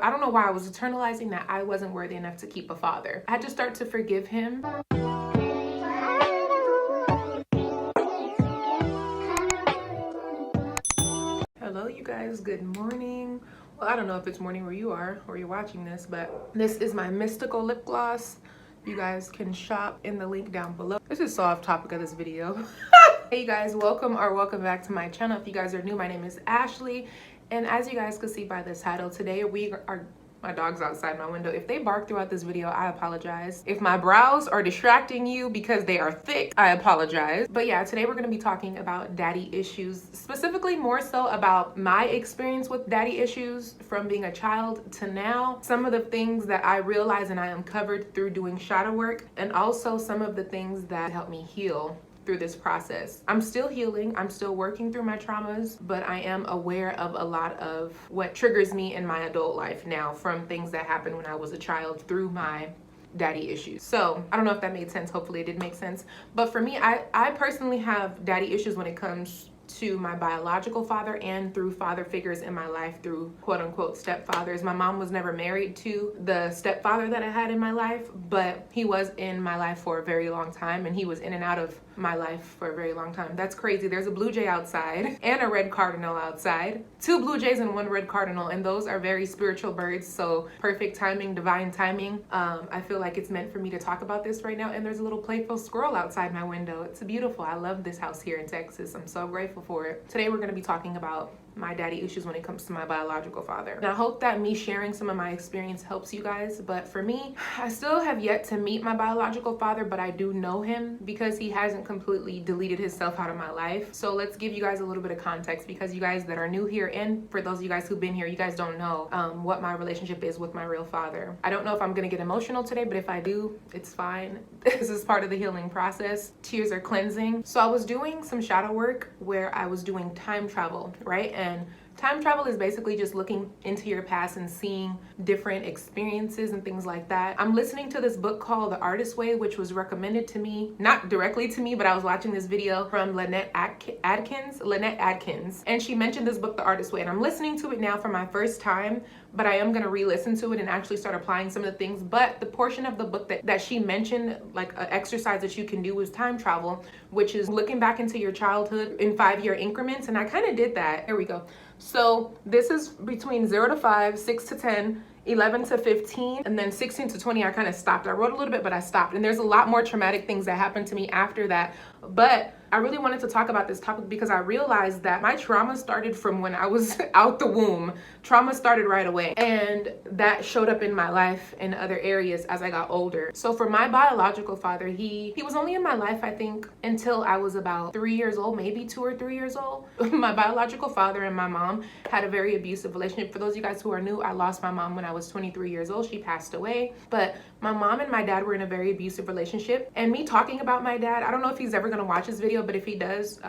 I don't know why I was internalizing that I wasn't worthy enough to keep a father. I had to start to forgive him. Hello, you guys. Good morning. Well, I don't know if it's morning where you are or you're watching this, but this is my mystical lip gloss. You guys can shop in the link down below. This is so off topic of this video. Hey you guys, welcome back to my channel. If you guys are new, my name is Ashley, and as you guys can see by this title, today we are, my dog's outside my window. If they bark throughout this video, I apologize. If my brows are distracting you because they are thick, I apologize. But yeah, today we're going to be talking about daddy issues, specifically more so about my experience with daddy issues from being a child to now, some of the things that I realized and I uncovered through doing shadow work, and also some of the things that helped me heal through this process. I'm still healing, I'm still working through my traumas, but I am aware of a lot of what triggers me in my adult life now from things that happened when I was a child through my daddy issues. So I don't know if that made sense. Hopefully it did make sense. But for me, I personally have daddy issues when it comes to my biological father and through father figures in my life through quote unquote stepfathers. My mom was never married to the stepfather that I had in my life, but he was in my life for a very long time, and he was in and out of my life for a very long time. That's crazy. There's a blue jay outside and a red cardinal outside. 2 blue jays and 1 red cardinal, and those are very spiritual birds, so perfect timing, divine timing. I feel like it's meant for me to talk about this right now. And there's a little playful squirrel outside my window. It's beautiful. I love this house here in Texas. I'm so grateful for it. Today we're going to be talking about my daddy issues when it comes to my biological father. And I hope that me sharing some of my experience helps you guys. But for me, I still have yet to meet my biological father, but I do know him because he hasn't completely deleted himself out of my life. So let's give you guys a little bit of context, because you guys that are new here, and for those of you guys who've been here, you guys don't know what my relationship is with my real father. I don't know if I'm gonna get emotional today, but if I do, it's fine. This is part of the healing process. Tears are cleansing. So I was doing some shadow work where I was doing time travel, right? And time travel is basically just looking into your past and seeing different experiences and things like that. I'm listening to this book called The Artist's Way, which was recommended to me, not directly to me, but I was watching this video from Lynette Adkins, and she mentioned this book, The Artist's Way, and I'm listening to it now for my first time, but I am going to re-listen to it and actually start applying some of the things. But the portion of the book that she mentioned, like an exercise that you can do, is time travel, which is looking back into your childhood in 5-year increments. And I kind of did that. Here we go. So this is between 0 to 5, 6 to 10, 11 to 15, and then 16 to 20, I kind of stopped. I wrote a little bit, but I stopped. And there's a lot more traumatic things that happened to me after that. But I really wanted to talk about this topic because I realized that my trauma started from when I was out the womb. Trauma started right away, and that showed up in my life in other areas as I got older. So for my biological father, he was only in my life, I think, until I was about 3 years old, maybe 2 or 3 years old. My biological father and my mom had a very abusive relationship. For those of you guys who are new, I lost my mom when I was 23 years old. She passed away. But my mom and my dad were in a very abusive relationship. And me talking about my dad, I don't know if he's ever going to watch this video, but if he does,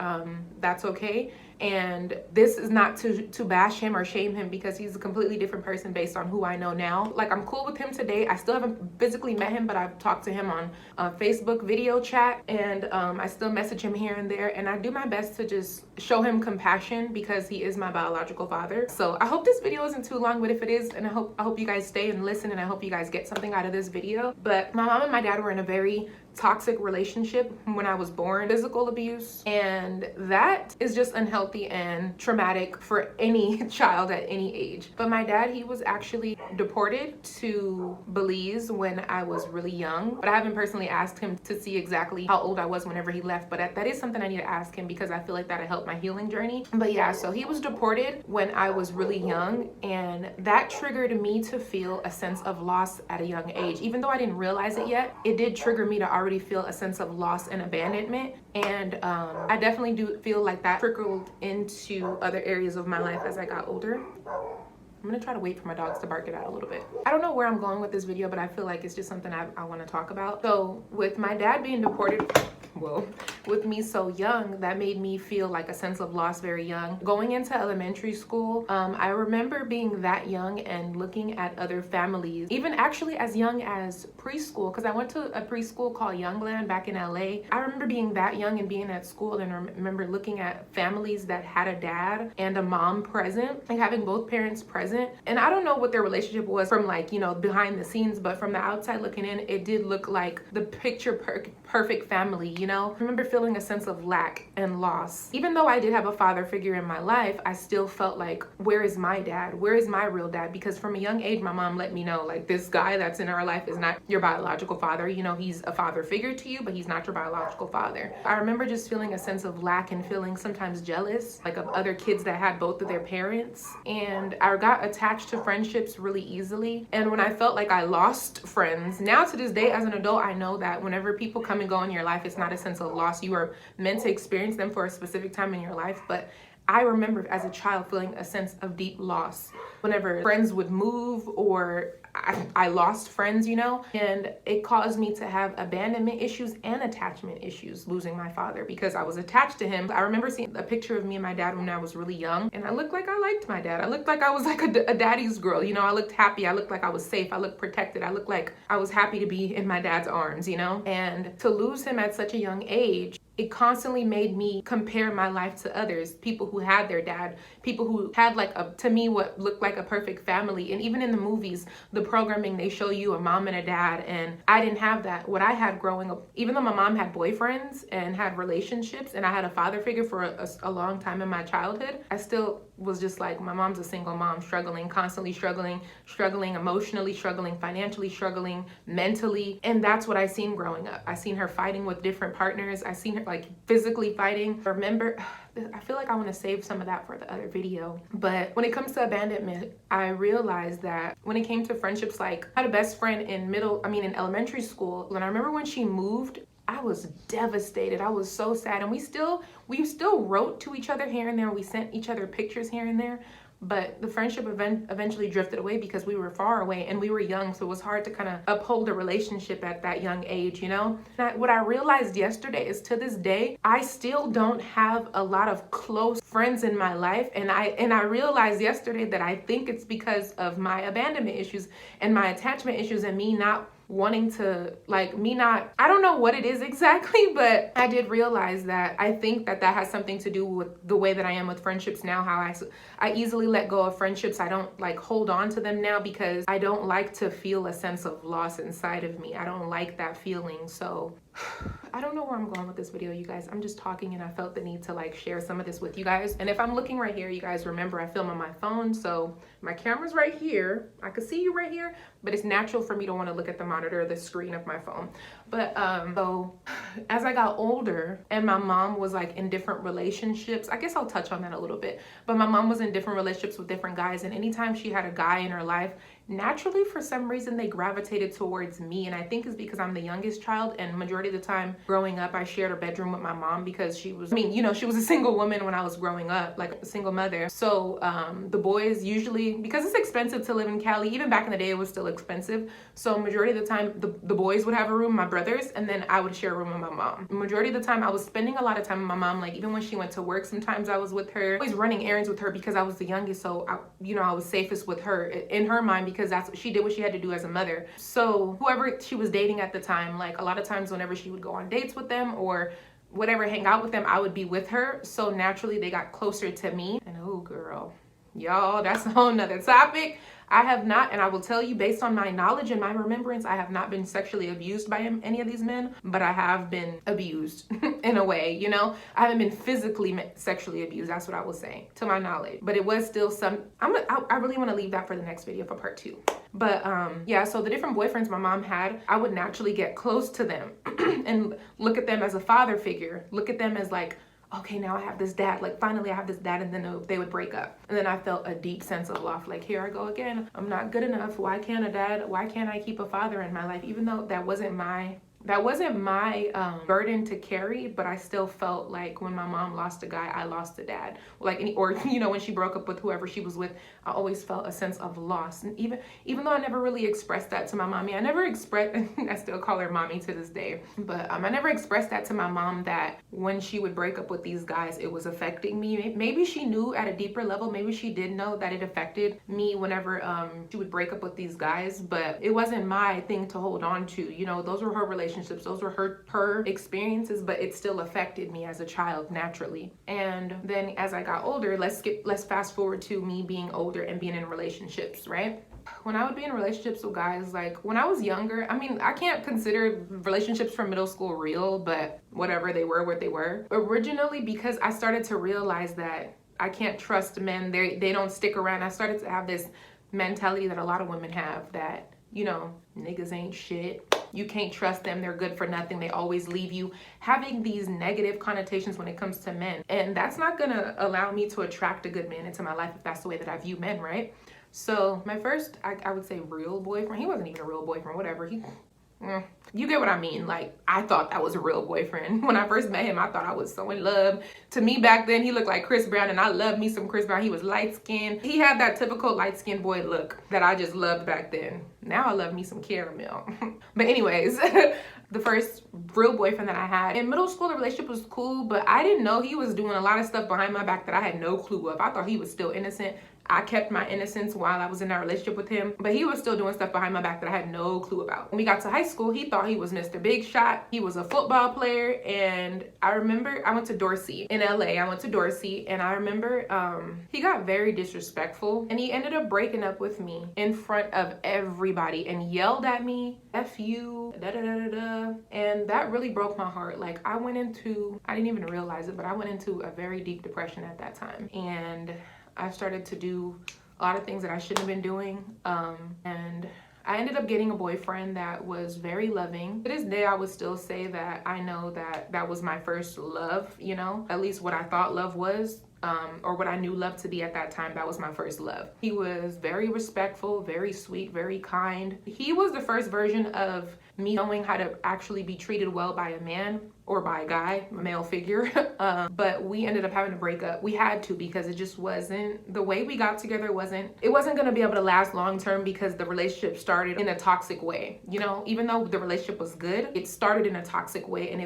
that's okay. And this is not to bash him or shame him, because he's a completely different person based on who I know now. Like, I'm cool with him today. I still haven't physically met him, but I've talked to him on Facebook video chat, and I still message him here and there. And I do my best to just show him compassion because he is my biological father. So I hope this video isn't too long, but if it is, and I hope you guys stay and listen, and I hope you guys get something out of this video. But my mom and my dad were in a very toxic relationship when I was born, physical abuse, and that is just unhealthy and traumatic for any child at any age. But my dad, he was actually deported to Belize when I was really young, but I haven't personally asked him to see exactly how old I was whenever he left, but that is something I need to ask him because I feel like that'll help my healing journey. But yeah, so he was deported when I was really young, and that triggered me to feel a sense of loss at a young age. Even though I didn't realize it yet, it did trigger me to already feel a sense of loss and abandonment. And I definitely do feel like that trickled into other areas of my life as I got older. I'm gonna try to wait for my dogs to bark it out a little bit. I don't know where I'm going with this video, but I feel like it's just something I want to talk about. So with my dad being deported, well, with me so young, that made me feel like a sense of loss very young. Going into elementary school, I remember being that young and looking at other families, even actually as young as preschool, because I went to a preschool called Youngland back in LA. I remember being that young and being at school and remember looking at families that had a dad and a mom present, like having both parents present. And I don't know what their relationship was from like, you know, behind the scenes, but from the outside looking in, it did look like the picture perfect family, you know? I remember feeling a sense of lack and loss. Even though I did have a father figure in my life, I still felt like, where is my dad? Where is my real dad? Because from a young age, my mom let me know, like, this guy that's in our life is not your biological father. You know, he's a father figure to you, but he's not your biological father. I remember just feeling a sense of lack and feeling sometimes jealous, like of other kids that had both of their parents. And I got attached to friendships really easily. And when I felt like I lost friends, now to this day as an adult, I know that whenever people come and go in your life, it's not a sense of loss. You are meant to experience them for a specific time in your life. But I remember as a child feeling a sense of deep loss whenever friends would move or I lost friends, you know, and it caused me to have abandonment issues and attachment issues, losing my father, because I was attached to him. I remember seeing a picture of me and my dad when I was really young, and I looked like I liked my dad. I looked like I was like a daddy's girl, you know. I looked happy. I looked like I was safe. I looked protected. I looked like I was happy to be in my dad's arms, you know. And to lose him at such a young age, it constantly made me compare my life to others, people who had their dad, people who had like to me, what looked like a perfect family. And even in the movies, the programming, they show you a mom and a dad, and I didn't have that. What I had growing up, even though my mom had boyfriends and had relationships and I had a father figure for a long time in my childhood, I still was just like, my mom's a single mom, struggling, constantly struggling emotionally, struggling financially, struggling mentally. And that's what I seen growing up. I seen her fighting with different partners. I seen her like physically fighting. Remember, I feel like I want to save some of that for the other video. But when it comes to abandonment, I realized that when it came to friendships, like I had a best friend in elementary school. And I remember when she moved, I was devastated. I was so sad. And we still wrote to each other here and there. We sent each other pictures here and there. But the friendship eventually drifted away because we were far away and we were young. So it was hard to kind of uphold a relationship at that young age, you know? What I realized yesterday is, to this day, I still don't have a lot of close friends in my life. And I realized yesterday that I think it's because of my abandonment issues and my attachment issues and me not wanting to, like, I don't know what it is exactly, but I did realize that I think that has something to do with the way that I am with friendships now, how I easily let go of friendships. I don't like hold on to them now because I don't like to feel a sense of loss inside of me. I don't like that feeling. So I don't know where I'm going with this video, you guys. I'm just talking and I felt the need to like share some of this with you guys. And if I'm looking right here, you guys remember I film on my phone, so my camera's right here. I could see you right here, but it's natural for me to want to look at the monitor or the screen of my phone. But so as I got older and my mom was like in different relationships, I guess I'll touch on that a little bit, but my mom was in different relationships with different guys, and anytime she had a guy in her life, naturally for some reason they gravitated towards me. And I think it's because I'm the youngest child, and majority of the time growing up I shared a bedroom with my mom because she was a single woman when I was growing up, like a single mother. So the boys usually, because it's expensive to live in Cali, even back in the day it was still expensive, so majority of the time the boys would have a room, my brothers, and then I would share a room with my mom. Majority of the time I was spending a lot of time with my mom. Like even when she went to work, sometimes I was with her, always running errands with her because I was the youngest, so I was safest with her in her mind, because that's what she did, what she had to do as a mother. So whoever she was dating at the time, like a lot of times whenever she would go on dates with them or whatever, hang out with them, I would be with her. So naturally they got closer to me. And oh girl, y'all, that's a whole nother topic. I have not, and I will tell you based on my knowledge and my remembrance, I have not been sexually abused by any of these men, but I have been abused in a way, you know? I haven't been physically sexually abused, that's what I will say, to my knowledge. But it was still I really want to leave that for the next video, for part 2. But yeah, so the different boyfriends my mom had, I would naturally get close to them and look at them as a father figure, look at them as like, okay, now I have this dad, like finally I have this dad, and then they would break up. And then I felt a deep sense of loss, like here I go again, I'm not good enough, why can't I keep a father in my life? Even though that wasn't my that wasn't my burden to carry, but I still felt like when my mom lost a guy, I lost a dad. Like or when she broke up with whoever she was with, I always felt a sense of loss. And even though I never really expressed that to my mommy, I never expressed, I still call her mommy to this day, but I never expressed that to my mom, that when she would break up with these guys, it was affecting me. Maybe she knew at a deeper level, maybe she did know that it affected me whenever she would break up with these guys, but it wasn't my thing to hold on to. Those were her relationships, those were her experiences, but it still affected me as a child naturally. And then as I got older, let's fast forward to me being older and being in relationships, right? When I would be in relationships with guys, like when I was younger, I mean, I can't consider relationships from middle school real, but whatever, they were what they were. Originally, because I started to realize that I can't trust men, they don't stick around. I started to have this mentality that a lot of women have, that niggas ain't shit, you can't trust them, they're good for nothing, they always leave you, having these negative connotations when it comes to men. And that's not gonna allow me to attract a good man into my life if that's the way that I view men, right? So my first, I would say, real boyfriend, he wasn't even a real boyfriend, whatever, you get what I mean. Like, I thought that was a real boyfriend. When I first met him, I thought I was so in love. To me back then, he looked like Chris Brown, and I loved me some Chris Brown. He was light-skinned. He had that typical light-skinned boy look that I just loved back then. Now I love me some caramel. But anyways, the first real boyfriend that I had in middle school, the relationship was cool, but I didn't know he was doing a lot of stuff behind my back that I had no clue of. I thought he was still innocent. I kept my innocence while I was in that relationship with him, but he was still doing stuff behind my back that I had no clue about. When we got to high school, he thought he was Mr. Big Shot. He was a football player, and I remember I went to Dorsey in LA. I went to Dorsey, and I remember he got very disrespectful, and he ended up breaking up with me in front of everybody and yelled at me, F you, da da da da da. And that really broke my heart. Like, I didn't even realize it, but I went into a very deep depression at that time. And I started to do a lot of things that I shouldn't have been doing. And I ended up getting a boyfriend that was very loving. To this day, I would still say that I know that was my first love, at least what I thought love was. Or what I knew love to be at that time, that was my first love. He was very respectful, very sweet, very kind. He was the first version of me knowing how to actually be treated well by a man or by a guy, a male figure. But we ended up having to break up. We had to, because it just wasn't, the way we got together it wasn't gonna be able to last long term, because the relationship started in a toxic way. Even though the relationship was good, it started in a toxic way, and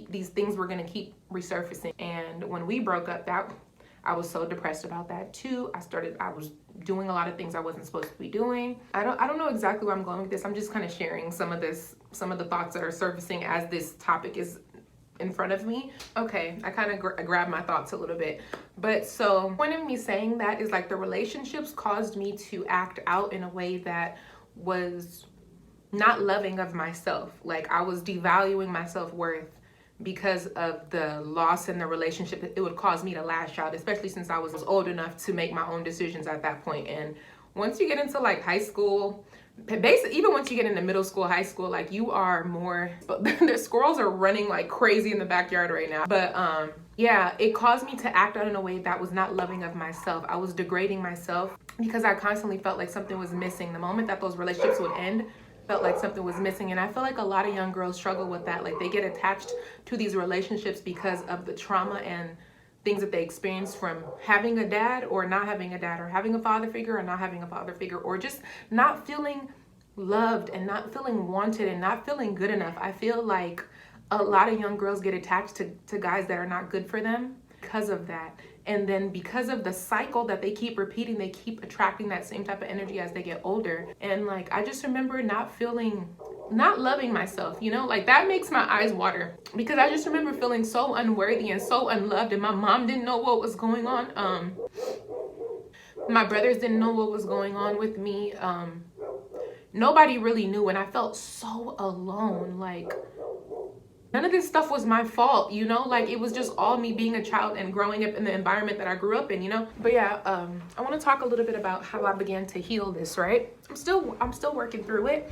these things were gonna keep resurfacing. And when we broke up, I was so depressed about that too. I was doing a lot of things I wasn't supposed to be doing. I don't know exactly where I'm going with this. I'm just kind of sharing some of the thoughts that are surfacing as this topic is in front of me. Okay, I kind of grabbed my thoughts a little bit. But so, the point of me saying that is, like, the relationships caused me to act out in a way that was not loving of myself. Like, I was devaluing my self-worth because of the loss in the relationship. It would cause me to lash out, especially since I was old enough to make my own decisions at that point. And once you get into like high school, basically even once you get into middle school, high school, like, you are more, the squirrels are running like crazy in the backyard right now. But yeah, it caused me to act out in a way that was not loving of myself. I was degrading myself because I constantly felt like something was missing. The moment that those relationships would end, felt like something was missing. And I feel like a lot of young girls struggle with that. Like, they get attached to these relationships because of the trauma and things that they experience from having a dad or not having a dad, or having a father figure or not having a father figure, or just not feeling loved and not feeling wanted and not feeling good enough. I feel like a lot of young girls get attached to guys that are not good for them because of that. And then because of the cycle that they keep repeating, they keep attracting that same type of energy as they get older. And like, I just remember not loving myself, like, that makes my eyes water, because I just remember feeling so unworthy and so unloved. And my mom didn't know what was going on. My brothers didn't know what was going on with me. Nobody really knew, and I felt so alone. Like, none of this stuff was my fault, like, it was just all me being a child and growing up in the environment that I grew up in. But yeah, I want to talk a little bit about how I began to heal this, right? I'm still working through it,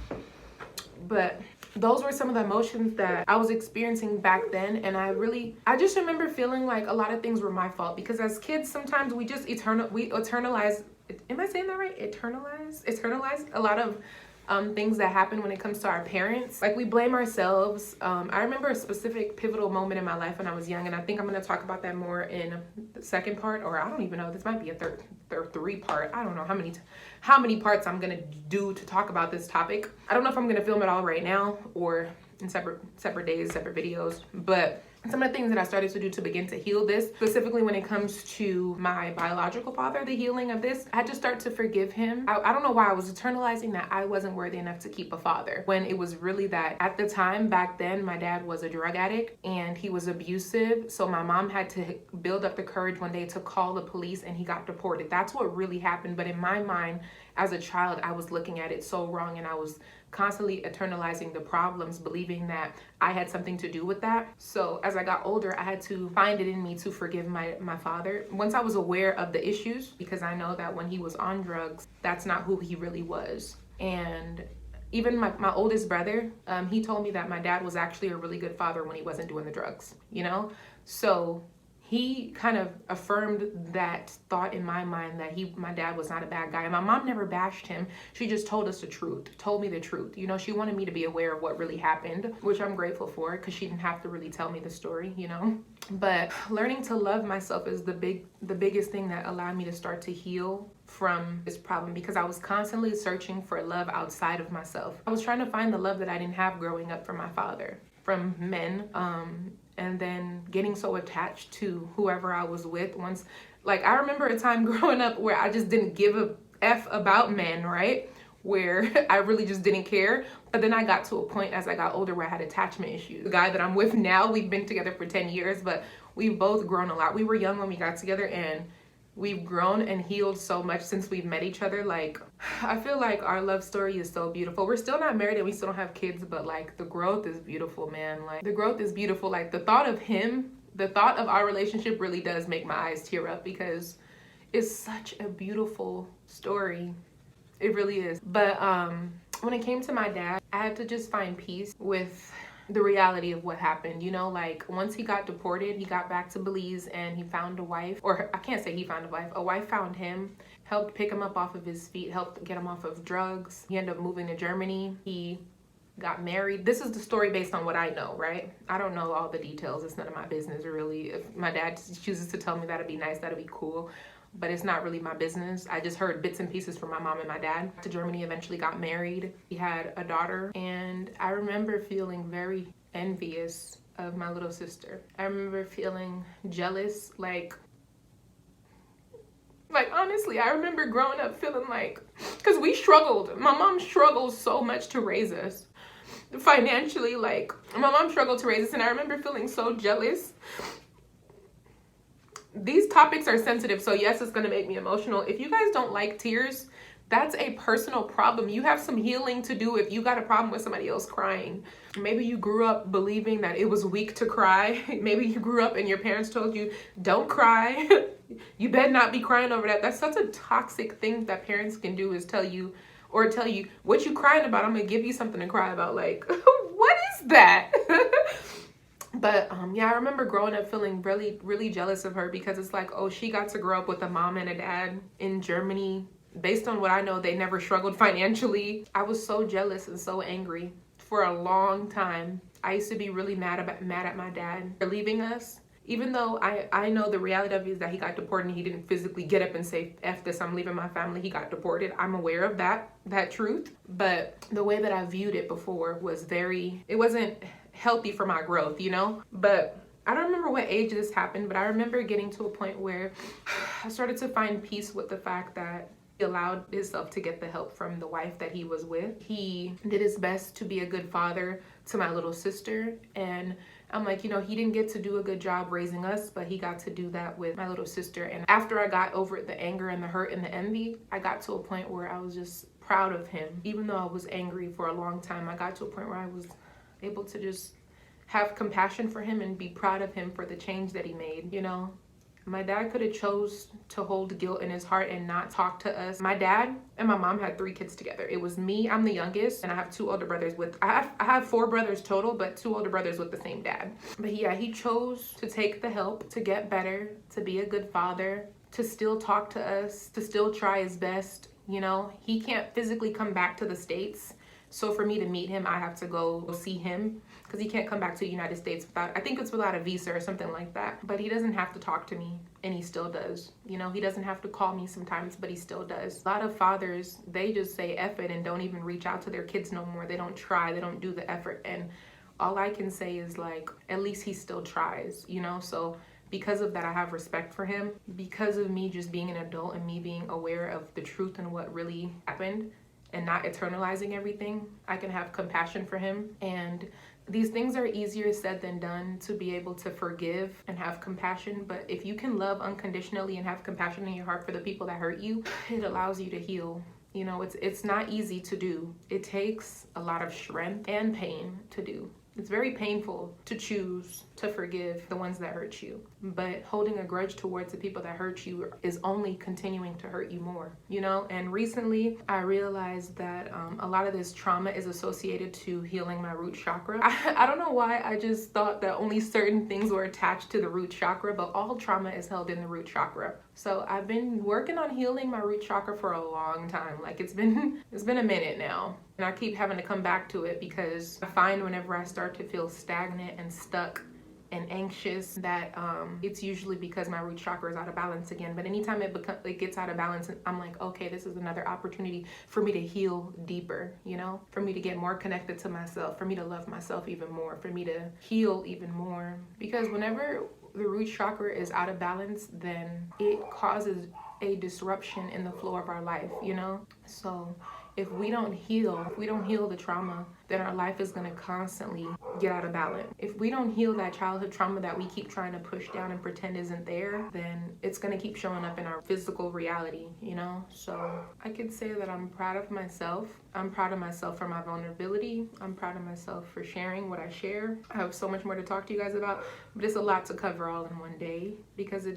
but those were some of the emotions that I was experiencing back then. And I just remember feeling like a lot of things were my fault, because as kids, sometimes we just eternalize, am I saying that right? Eternalize a lot of things that happen when it comes to our parents. Like, we blame ourselves. I remember a specific pivotal moment in my life when I was young, and I think I'm going to talk about that more in the second part, or I don't even know, this might be a third three part. I don't know how many parts I'm going to do to talk about this topic. I don't know if I'm going to film it all right now or in separate days, separate videos, but some of the things that I started to do to begin to heal this, specifically when it comes to my biological father, the healing of this, I had to start to forgive him. I don't know why I was internalizing that I wasn't worthy enough to keep a father, when it was really that at the time back then, my dad was a drug addict and he was abusive. So my mom had to build up the courage one day to call the police, and he got deported. That's what really happened. But in my mind, as a child, I was looking at it so wrong, and I was constantly internalizing the problems, believing that I had something to do with that. So as I got older, I had to find it in me to forgive my father. Once I was aware of the issues, because I know that when he was on drugs, that's not who he really was. And even my oldest brother, he told me that my dad was actually a really good father when he wasn't doing the drugs, you know? So he kind of affirmed that thought in my mind that my dad was not a bad guy. And my mom never bashed him. She just told me the truth. You know, she wanted me to be aware of what really happened, which I'm grateful for, because she didn't have to really tell me the story, you know. But learning to love myself is the biggest thing that allowed me to start to heal from this problem, because I was constantly searching for love outside of myself. I was trying to find the love that I didn't have growing up from my father, from men, and then getting so attached to whoever I was with. Once, like, I remember a time growing up where I just didn't give a F about men, right? Where I really just didn't care. But then I got to a point as I got older where I had attachment issues. The guy that I'm with now, we've been together for 10 years, but we've both grown a lot. We were young when we got together, and we've grown and healed so much since we've met each other. Like, I feel like our love story is so beautiful. We're still not married and we still don't have kids, but like, the growth is beautiful, man. Like, the growth is beautiful. Like, the thought of our relationship really does make my eyes tear up, because it's such a beautiful story. It really is. But when it came to my dad, I had to just find peace with the reality of what happened. You know, like, once he got deported, he got back to Belize and he found a wife, or I can't say he found a wife found him, helped pick him up off of his feet, helped get him off of drugs. He ended up moving to Germany. He got married. This is the story based on what I know, right? I don't know all the details. It's none of my business, really. If my dad chooses to tell me that'd be nice, that'd be cool, but it's not really my business. I just heard bits and pieces from my mom and my dad. To Germany, eventually got married. He had a daughter, and I remember feeling very envious of my little sister. I remember feeling jealous, like honestly, I remember growing up feeling like, because we struggled. My mom struggled so much to raise us financially. Like, my mom struggled to raise us, and I remember feeling so jealous. These topics are sensitive, so yes, it's going to make me emotional. If you guys don't like tears, that's a personal problem. You have some healing to do if you got a problem with somebody else crying. Maybe you grew up believing that it was weak to cry. Maybe you grew up and your parents told you, don't cry. You better not be crying over that. That's such a toxic thing that parents can do, is tell you, what you crying about, I'm going to give you something to cry about. Like, what is that? But yeah, I remember growing up feeling really, really jealous of her, because it's like, oh, she got to grow up with a mom and a dad in Germany. Based on what I know, they never struggled financially. I was so jealous and so angry for a long time. I used to be really mad at my dad for leaving us. Even though I know the reality of it is that he got deported and he didn't physically get up and say, F this, I'm leaving my family. He got deported. I'm aware of that truth. But the way that I viewed it before was it wasn't healthy for my growth, you know? But I don't remember what age this happened, but I remember getting to a point where I started to find peace with the fact that he allowed himself to get the help from the wife that he was with. He did his best to be a good father to my little sister. And I'm like, you know, he didn't get to do a good job raising us, but he got to do that with my little sister. And after I got over the anger and the hurt and the envy, I got to a point where I was just proud of him. Even though I was angry for a long time, I got to a point where I was able to just have compassion for him and be proud of him for the change that he made, you know? My dad could have chose to hold guilt in his heart and not talk to us. My dad and my mom had 3 kids together. It was me, I'm the youngest, and I have 2 older brothers I have 4 brothers total, but 2 older brothers with the same dad. But yeah, he chose to take the help, to get better, to be a good father, to still talk to us, to still try his best You know, he can't physically come back to the States. So for me to meet him, I have to go see him because he can't come back to the United States without, I think it's without a visa or something like that. But he doesn't have to talk to me, and he still does. You know, he doesn't have to call me sometimes, but he still does. A lot of fathers, they just say F it and don't even reach out to their kids no more. They don't try, they don't do the effort. And all I can say is like, at least he still tries, you know? So because of that, I have respect for him. Because of me just being an adult and me being aware of the truth and what really happened, and not eternalizing everything, I can have compassion for him. And these things are easier said than done, to be able to forgive and have compassion. But if you can love unconditionally and have compassion in your heart for the people that hurt you, it allows you to heal. You know, it's not easy to do. It takes a lot of strength and pain to do. It's very painful to choose to forgive the ones that hurt you, but holding a grudge towards the people that hurt you is only continuing to hurt you more, you know? And recently I realized that a lot of this trauma is associated to healing my root chakra. I don't know why I just thought that only certain things were attached to the root chakra, but all trauma is held in the root chakra. So I've been working on healing my root chakra for a long time. Like it's been a minute now. And I keep having to come back to it because I find whenever I start to feel stagnant and stuck and anxious that it's usually because my root chakra is out of balance again. But anytime it gets out of balance, I'm like, okay, this is another opportunity for me to heal deeper, you know, for me to get more connected to myself, for me to love myself even more, for me to heal even more. Because whenever the root chakra is out of balance, then it causes a disruption in the flow of our life, you know? So if we don't heal the trauma, then our life is going to constantly get out of balance. If we don't heal that childhood trauma that we keep trying to push down and pretend isn't there, then it's going to keep showing up in our physical reality, you know? So I could say that I'm proud of myself. I'm proud of myself for my vulnerability. I'm proud of myself for sharing what I share. I have so much more to talk to you guys about, but it's a lot to cover all in one day because it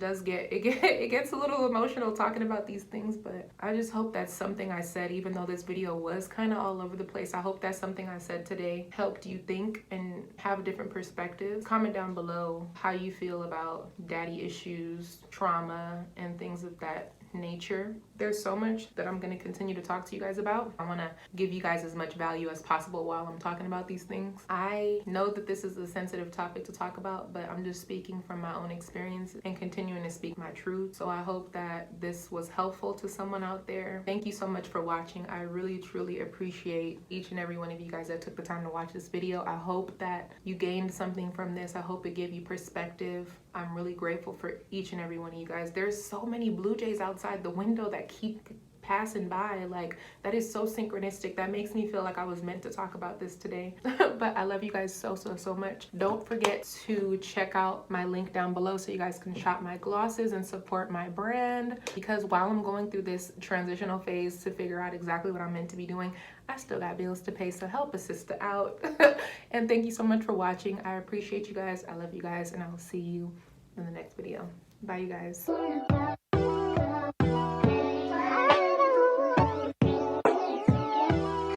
gets a little emotional talking about these things. But I just hope that something I said, even though this video was kind of all over the place, I hope that something I said today helped you think and have a different perspective. Comment down below how you feel about daddy issues, trauma, and things of that nature. There's so much that I'm going to continue to talk to you guys about. I want to give you guys as much value as possible while I'm talking about these things. I know that this is a sensitive topic to talk about, but I'm just speaking from my own experience and continuing to speak my truth. So I hope that this was helpful to someone out there. Thank you so much for watching. I really truly appreciate each and every one of you guys that took the time to watch this video. I hope that you gained something from this. I hope it gave you perspective. I'm really grateful for each and every one of you guys. There's so many blue jays outside the window that keep passing by. Like, that is so synchronistic. That makes me feel like I was meant to talk about this today. But I love you guys so much. Don't forget to check out my link down below so you guys can shop my glosses and support my brand, because while I'm going through this transitional phase to figure out exactly what I'm meant to be doing, I still got bills to pay, so help a sister out. And thank you so much for watching. I appreciate you guys. I love you guys, and I will see you in the next video. Bye, you guys.